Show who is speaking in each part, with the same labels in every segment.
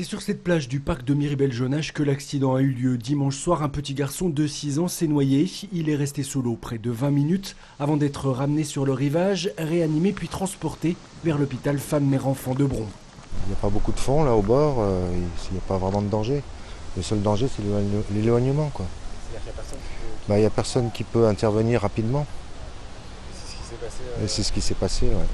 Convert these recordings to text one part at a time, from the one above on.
Speaker 1: C'est sur cette plage du parc de Miribel-Jonage que l'accident a eu lieu. Dimanche soir, un petit garçon de 6 ans s'est noyé. Il est resté sous l'eau près de 20 minutes avant d'être ramené sur le rivage, réanimé puis transporté vers l'hôpital Femmes Mère Enfants de Bron.
Speaker 2: Il n'y a pas beaucoup de fond là au bord, il n'y a pas vraiment de danger. Le seul danger c'est l'éloignement, quoi. Il n'y a personne qui peut intervenir rapidement. C'est ce qui s'est passé, ouais.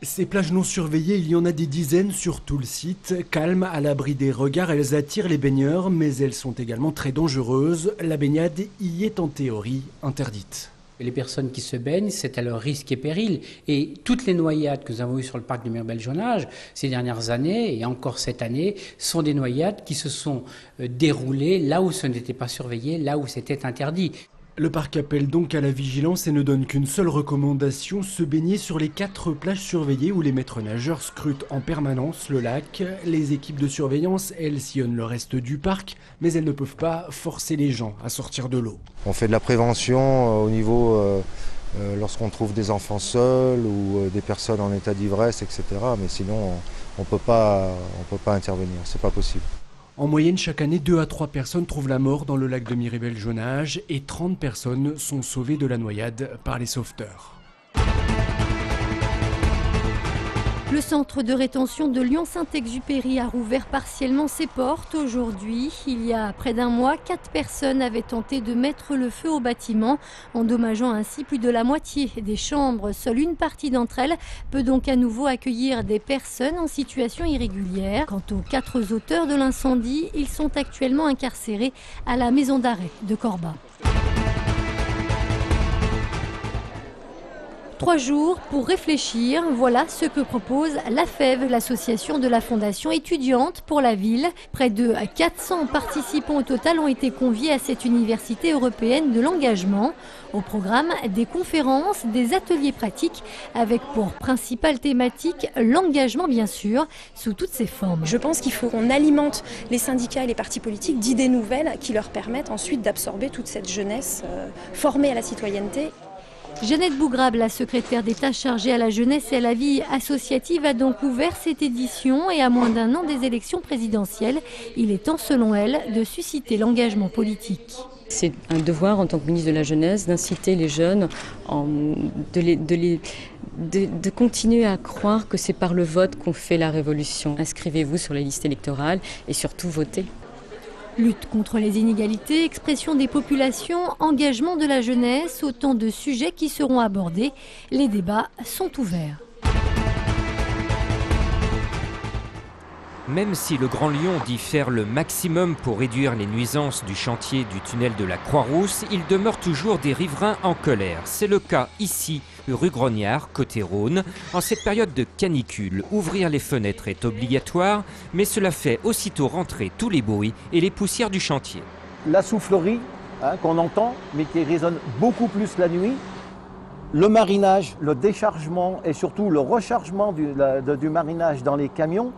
Speaker 1: Ces plages non surveillées, il y en a des dizaines sur tout le site. Calmes, à l'abri des regards, elles attirent les baigneurs, mais elles sont également très dangereuses. La baignade y est en théorie interdite.
Speaker 3: Les personnes qui se baignent, c'est à leur risque et péril. Et toutes les noyades que nous avons eues sur le parc de Miribel-Jonage ces dernières années, et encore cette année, sont des noyades qui se sont déroulées là où ce n'était pas surveillé, là où c'était interdit.
Speaker 1: Le parc appelle donc à la vigilance et ne donne qu'une seule recommandation, se baigner sur les 4 plages surveillées où les maîtres nageurs scrutent en permanence le lac. Les équipes de surveillance, elles, sillonnent le reste du parc, mais elles ne peuvent pas forcer les gens à sortir de l'eau.
Speaker 2: On fait de la prévention au niveau, lorsqu'on trouve des enfants seuls ou des personnes en état d'ivresse, etc. Mais sinon, on peut pas intervenir, c'est pas possible.
Speaker 1: En moyenne, chaque année, 2 à 3 personnes trouvent la mort dans le lac de Miribel-Jonage et 30 personnes sont sauvées de la noyade par les sauveteurs.
Speaker 4: Le centre de rétention de Lyon-Saint-Exupéry a rouvert partiellement ses portes aujourd'hui. Il y a près d'un mois, 4 personnes avaient tenté de mettre le feu au bâtiment, endommageant ainsi plus de la moitié des chambres. Seule une partie d'entre elles peut donc à nouveau accueillir des personnes en situation irrégulière. Quant aux 4 auteurs de l'incendie, ils sont actuellement incarcérés à la maison d'arrêt de Corba. 3 jours pour réfléchir, voilà ce que propose la FEV, l'association de la Fondation étudiante pour la ville. Près de 400 participants au total ont été conviés à cette université européenne de l'engagement. Au programme, des conférences, des ateliers pratiques avec pour principale thématique l'engagement bien sûr, sous toutes ses formes.
Speaker 5: Je pense qu'il faut qu'on alimente les syndicats et les partis politiques d'idées nouvelles qui leur permettent ensuite d'absorber toute cette jeunesse formée à la citoyenneté.
Speaker 4: Jeannette Bougrab, la secrétaire d'État chargée à la jeunesse et à la vie associative, a donc ouvert cette édition et à moins d'1 an des élections présidentielles, il est temps selon elle de susciter l'engagement politique.
Speaker 6: C'est un devoir en tant que ministre de la Jeunesse d'inciter les jeunes, de continuer à croire que c'est par le vote qu'on fait la révolution. Inscrivez-vous sur les listes électorales et surtout votez.
Speaker 4: Lutte contre les inégalités, expression des populations, engagement de la jeunesse, autant de sujets qui seront abordés. Les débats sont ouverts.
Speaker 7: Même si le Grand Lyon dit faire le maximum pour réduire les nuisances du chantier du tunnel de la Croix-Rousse, il demeure toujours des riverains en colère. C'est le cas ici, rue Grognard, côté Rhône. En cette période de canicule, ouvrir les fenêtres est obligatoire, mais cela fait aussitôt rentrer tous les bruits et les poussières du chantier.
Speaker 8: La soufflerie qu'on entend, mais qui résonne beaucoup plus la nuit. Le marinage, le déchargement et surtout le rechargement du marinage dans les camions.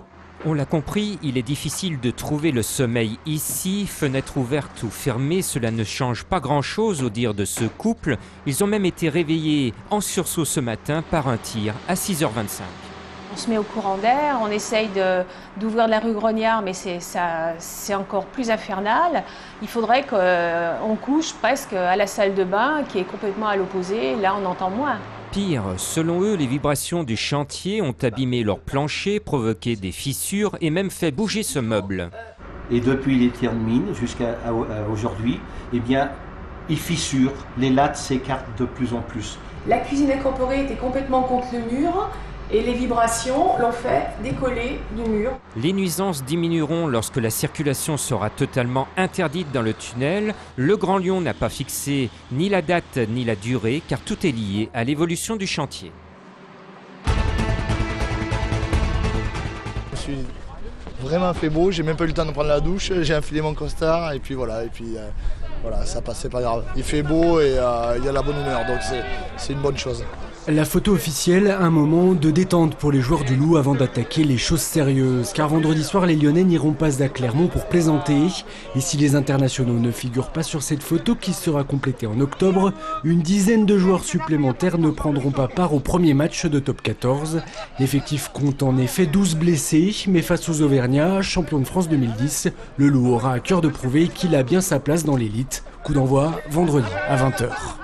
Speaker 7: On l'a compris, il est difficile de trouver le sommeil ici. Fenêtre ouverte ou fermée, cela ne change pas grand-chose au dire de ce couple. Ils ont même été réveillés en sursaut ce matin par un tir à 6h25.
Speaker 9: On se met au courant d'air, on essaye d'ouvrir la rue Grognard, mais c'est encore plus infernal. Il faudrait qu'on couche presque à la salle de bain qui est complètement à l'opposé. Là, on entend moins.
Speaker 7: Pire, selon eux, les vibrations du chantier ont abîmé leur plancher, provoqué des fissures et même fait bouger ce meuble.
Speaker 10: Et depuis les termines jusqu'à aujourd'hui, eh bien, ils fissurent, les lattes s'écartent de plus en plus.
Speaker 9: La cuisine incorporée était complètement contre le mur et les vibrations l'ont fait décoller du mur.
Speaker 7: Les nuisances diminueront lorsque la circulation sera totalement interdite dans le tunnel. Le Grand Lyon n'a pas fixé ni la date ni la durée car tout est lié à l'évolution du chantier.
Speaker 11: Je suis vraiment fait beau, j'ai même pas eu le temps de prendre la douche, j'ai enfilé mon costard et puis voilà, voilà, ça passe, c'est pas grave. Il fait beau et il y a la bonne humeur, donc c'est une bonne chose.
Speaker 1: La photo officielle, un moment de détente pour les joueurs du Loup avant d'attaquer les choses sérieuses. Car vendredi soir, les Lyonnais n'iront pas à Clermont pour plaisanter. Et si les internationaux ne figurent pas sur cette photo qui sera complétée en octobre, une dizaine de joueurs supplémentaires ne prendront pas part au premier match de Top 14. L'effectif compte en effet 12 blessés, mais face aux Auvergnats, champions de France 2010, le Loup aura à cœur de prouver qu'il a bien sa place dans l'élite. Coup d'envoi vendredi à 20h.